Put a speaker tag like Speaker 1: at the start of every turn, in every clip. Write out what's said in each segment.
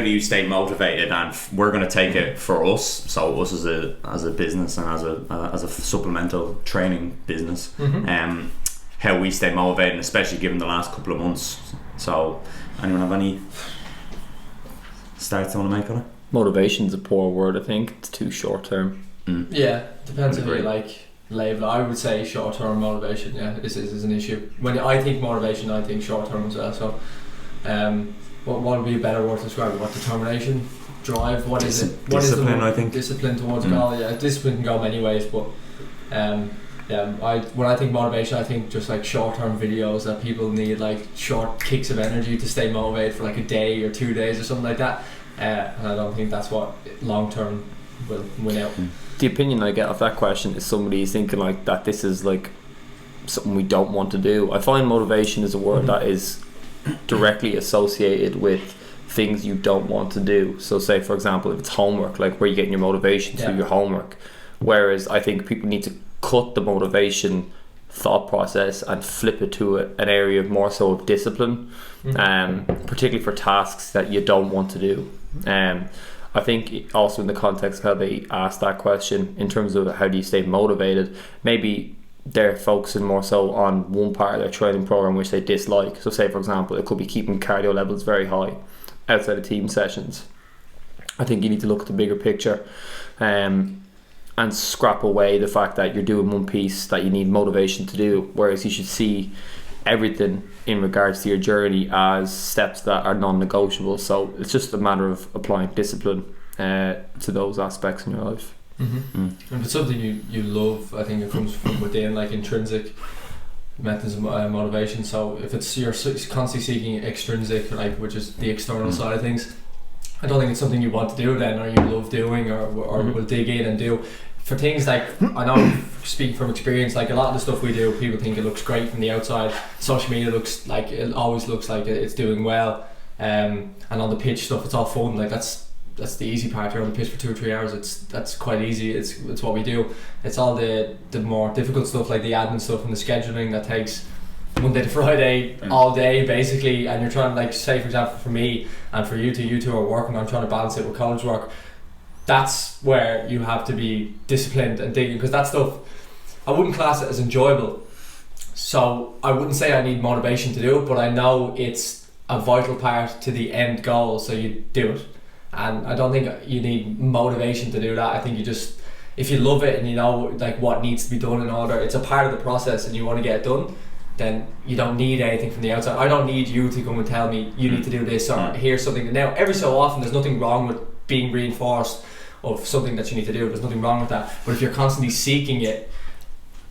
Speaker 1: do you stay motivated, and we're going to take it for us, so us as a business and as a supplemental training business, how we stay motivated, especially given the last couple of months. So anyone have any starts they want to make on it?
Speaker 2: Motivation's a poor word. I think it's too short term.
Speaker 3: Yeah, depends on you label. I would say short term motivation, is an issue. When I think motivation, I think short term as well. So what would be a better word to describe it? What, determination, drive, what is it? What
Speaker 1: discipline,
Speaker 3: is the
Speaker 1: I think.
Speaker 3: Discipline towards a goal. Yeah, discipline can go many ways, but when I think motivation, I think just like short term videos that people need, like short kicks of energy to stay motivated for like a day or 2 days or something like that. And I don't think that's what long term will win out.
Speaker 2: The opinion I get of that question is somebody thinking like that this is like something we don't want to do. I find motivation is a word that is directly associated with things you don't want to do. So say for example if it's homework, like where you're getting your motivation through your homework, whereas I think people need to cut the motivation thought process and flip it to an area of more so of discipline, particularly for tasks that you don't want to do. I think also in the context of how they asked that question in terms of how do you stay motivated, maybe they're focusing more so on one part of their training program which they dislike. So say for example it could be keeping cardio levels very high outside of team sessions. I think you need to look at the bigger picture and scrap away the fact that you're doing one piece that you need motivation to do, whereas you should see everything in regards to your journey as steps that are non-negotiable. So it's just a matter of applying discipline to those aspects in your life.
Speaker 3: And if it's something you love, I think it comes from within, like intrinsic methods of motivation. So if it's you're constantly seeking extrinsic, like which is the external side of things, I don't think it's something you want to do then, or you love doing, or will dig in and do. For things like, I know, speaking from experience, like a lot of the stuff we do, people think it looks great from the outside. Social media looks like, it always looks like it's doing well, and on the pitch stuff, it's all fun. Like that's the easy part. You're on the pitch for 2 or 3 hours. That's quite easy. It's what we do. It's all the more difficult stuff, like the admin stuff and the scheduling that takes Monday to Friday all day basically, and you're trying, like say for example for me and for you two are working, I'm trying to balance it with college work. That's where you have to be disciplined and digging, because that stuff I wouldn't class it as enjoyable, so I wouldn't say I need motivation to do it, but I know it's a vital part to the end goal, so you do it. And I don't think you need motivation to do that. I think you just, if you love it and you know like what needs to be done in order, it's a part of the process and you want to get it done, then you don't need anything from the outside. I don't need you to come and tell me you need to do this or here's something. Now every so often there's nothing wrong with being reinforced of something that you need to do. There's nothing wrong with that. But if you're constantly seeking it,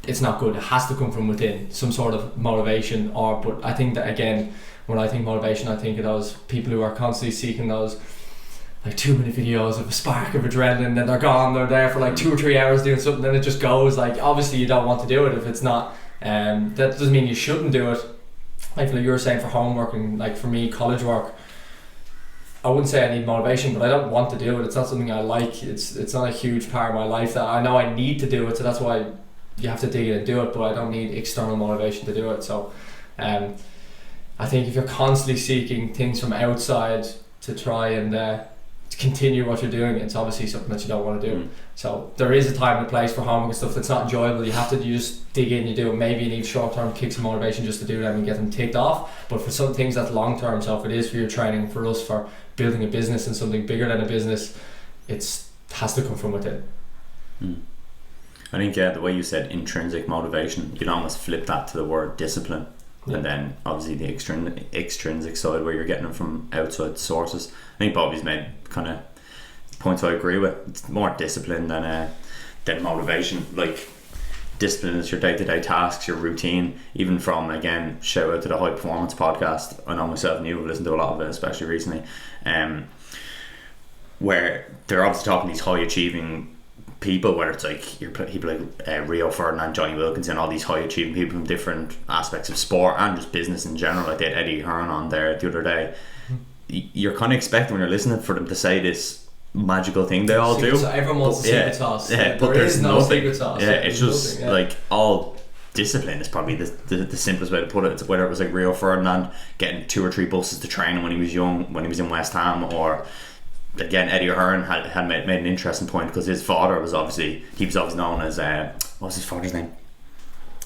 Speaker 3: it's not good. It has to come from within, some sort of motivation. But I think that again, when I think motivation, I think of those people who are constantly seeking those like 2-minute videos of a spark of adrenaline, then they're gone, they're there for like 2 or 3 hours doing something, then it just goes. Like obviously you don't want to do it if it's not, that doesn't mean you shouldn't do it. Like you were saying for homework and like for me college work, I wouldn't say I need motivation, but I don't want to do it. It's not something I like. It's not a huge part of my life that I know I need to do it, so that's why you have to dig in and do it, but I don't need external motivation to do it. So I think if you're constantly seeking things from outside to try and to continue what you're doing, it's obviously something that you don't want to do. So there is a time and a place for homework and stuff that's not enjoyable. You just dig in, you do it. Maybe you need short-term kicks of motivation just to do them and get them ticked off, but for some things that's long-term. So if it is for your training, for us, for building a business and something bigger than a business, it has to come from within.
Speaker 1: I think the way you said intrinsic motivation, you can almost flip that to the word discipline. And then obviously the extrinsic side where you're getting them from outside sources. I think Bobby's made kind of points I agree with. It's more discipline than motivation. Like discipline is your day-to-day tasks, your routine. Even from, again, shout out to the High Performance podcast. I know myself and you have listened to a lot of it, especially recently, where they're obviously talking these high achieving people, whether it's like people like Rio Ferdinand, Johnny Wilkinson, all these high achieving people from different aspects of sport and just business in general. Like they had Eddie Hearn on there the other day. You're kind of expecting when you're listening for them to say this magical thing they all do.
Speaker 3: So everyone wants a secret sauce.
Speaker 1: Yeah, but there's
Speaker 3: no
Speaker 1: nothing.
Speaker 3: secret sauce.
Speaker 1: Yeah, it's just like all discipline is probably the simplest way to put it. It's whether it was like Rio Ferdinand getting 2 or 3 buses to training when he was young, when he was in West Ham, or again Eddie O'Hearn had made an interesting point, because his father was obviously known as what was his father's name?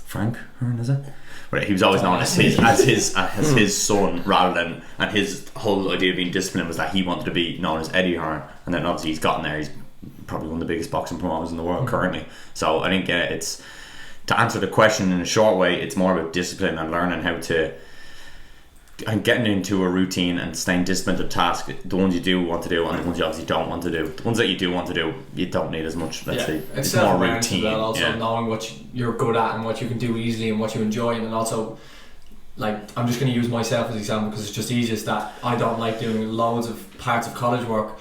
Speaker 1: Frank Hearn, is it? But he was always known as his son, rather than, and his whole idea of being disciplined was that he wanted to be known as Eddie Hearn, and then obviously he's gotten there. He's probably one of the biggest boxing promoters in the world currently. So I think it's, to answer the question in a short way, it's more about discipline and learning how to, and getting into a routine and staying disciplined to task. The ones you do want to do and the ones you obviously don't want to do. The ones that you do want to do, you don't need as much. Let's say
Speaker 3: it's
Speaker 1: more routine.
Speaker 3: Well, also knowing what you're good at and what you can do easily and what you enjoy, and also, like, I'm just going to use myself as an example because it's just easiest, that I don't like doing loads of parts of college work,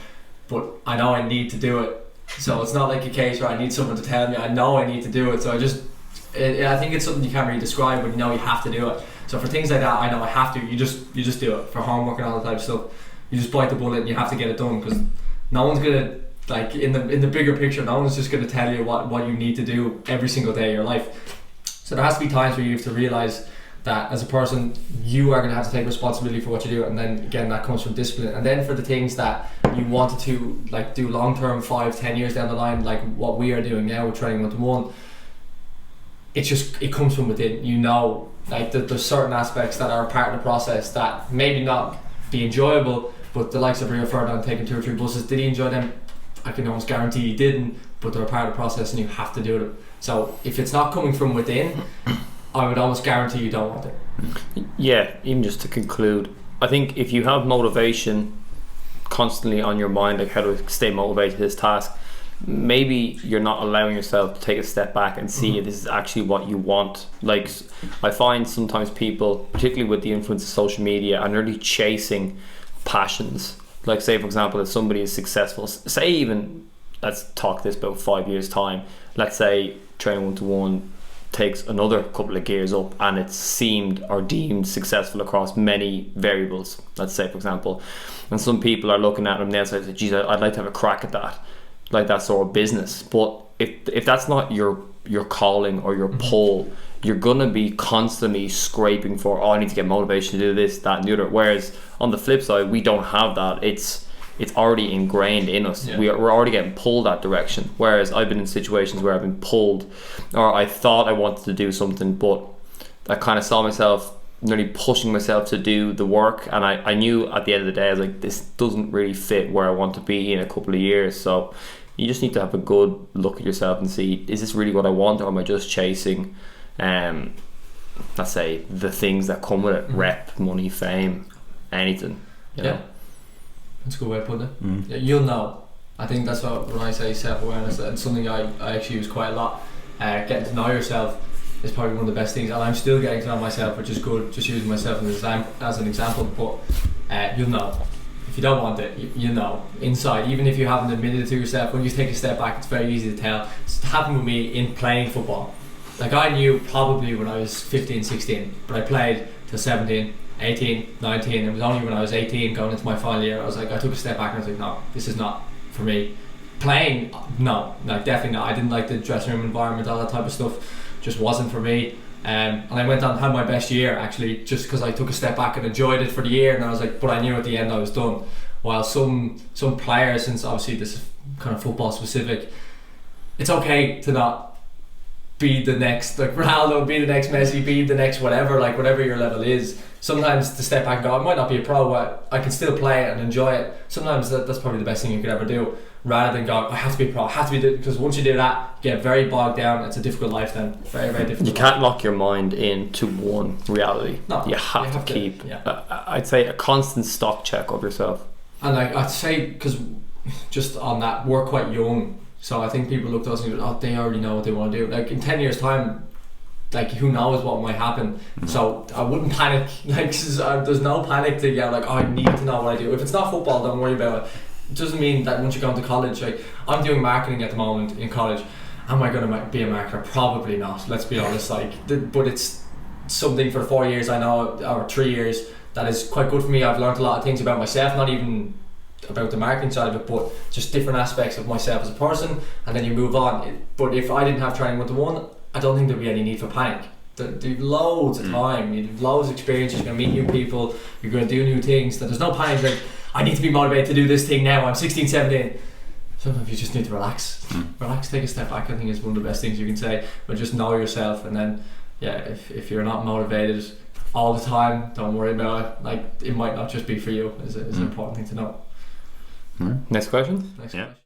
Speaker 3: but I know I need to do it. So it's not like a case where I need someone to tell me. I know I need to do it. So I think it's something you can't really describe, but you know you have to do it. So for things like that, I know I have to. You just do it. For homework and all that type of stuff, you just bite the bullet and you have to get it done, because no one's gonna, like, in the bigger picture, no one's just gonna tell you what you need to do every single day of your life. So there has to be times where you have to realise that as a person you are going to have to take responsibility for what you do, and then again that comes from discipline. And then for the things that you wanted to, like, do long term, 5-10 years down the line, like what we are doing now with Training121, it comes from within. You know, like there's certain aspects that are a part of the process that maybe not be enjoyable, but the likes of Rio Ferdinand taking 2 or 3 buses, did he enjoy them? I can almost guarantee he didn't, but they're a part of the process and you have to do them. So if it's not coming from within, I would almost guarantee you don't want it.
Speaker 2: Yeah, even just to conclude, I think if you have motivation constantly on your mind, like how to stay motivated to this task, maybe you're not allowing yourself to take a step back and see if this is actually what you want. Like, I find sometimes people, particularly with the influence of social media, are really chasing passions. Like, say for example, if somebody is successful, say even, let's talk this about 5 years time, let's say Training121 takes another couple of gears up and it's seemed or deemed successful across many variables, let's say for example, and some people are looking at them now and say, geez, I'd like to have a crack at that, like that sort of business. But if that's not your calling or your pull, you're gonna be constantly scraping for, I need to get motivation to do this, that and the other. Whereas on the flip side, we don't have that. It's already ingrained in us. We're already getting pulled that direction. Whereas I've been in situations where I've been pulled, or I thought I wanted to do something, but I kind of saw myself nearly pushing myself to do the work, and I knew at the end of the day, I was like, this doesn't really fit where I want to be in a couple of years. So you just need to have a good look at yourself and see, is this really what I want, or am I just chasing let's say the things that come with it, rep, money, fame, anything, you know?
Speaker 3: That's a good way of putting it. Yeah, you'll know. I think that's what, when I say self-awareness, and something I actually use quite a lot. Getting to know yourself is probably one of the best things, and I'm still getting to know myself, which is good, just using myself as an example. But you'll know. If you don't want it, you know. Inside, even if you haven't admitted it to yourself, when you take a step back, it's very easy to tell. It's happened with me in playing football. Like, I knew probably when I was 15, 16, but I played till 17, 18, 19. It was only when I was 18 going into my final year, I took a step back and I was like, no, this is not for me. Playing, no, definitely not. I didn't like the dressing room environment, all that type of stuff, just wasn't for me. And I went on and had my best year, actually, just because I took a step back and enjoyed it for the year, and I was like, but I knew at the end I was done. While some players, since obviously this is kind of football specific, it's okay to not be the next, like Ronaldo, be the next Messi, be the next whatever, like whatever your level is. Sometimes to step back and go, I might not be a pro, but I can still play it and enjoy it. Sometimes that's probably the best thing you could ever do, rather than go, I have to be a pro, I have to be, because once you do that, you get very bogged down. It's a difficult life then, very, very difficult.
Speaker 2: You can't lock your mind into one reality. No, you have to keep, I'd say, a constant stock check of yourself. And
Speaker 3: like, I'd say, because just on that, we're quite young, so I think people look to us and go, oh, they already know what they want to do. Like, in 10 years time, like, who knows what might happen. So I wouldn't panic. Like, there's no panic to get like, oh, I need to know what I do. If it's not football, don't worry about it. It doesn't mean that once you go into college, like, I'm doing marketing at the moment in college. Am I going to be a marketer? Probably not, let's be honest. Like, but it's something for 4 years I know, or 3 years, that is quite good for me. I've learned a lot of things about myself, not even about the marketing side of it, but just different aspects of myself as a person, and then you move on. But if I didn't have Training121, I don't think there'd be any need for panic. You've loads of time, you've loads of experience, you're going to meet new people, you're going to do new things, that there's no panic like, I need to be motivated to do this thing now, I'm 16, 17. Sometimes you just need to relax, take a step back, I think is one of the best things you can say, but just know yourself. And then if you're not motivated all the time, don't worry about it, like it might not just be for you, is an important thing to know.
Speaker 2: Next question.
Speaker 3: Next question.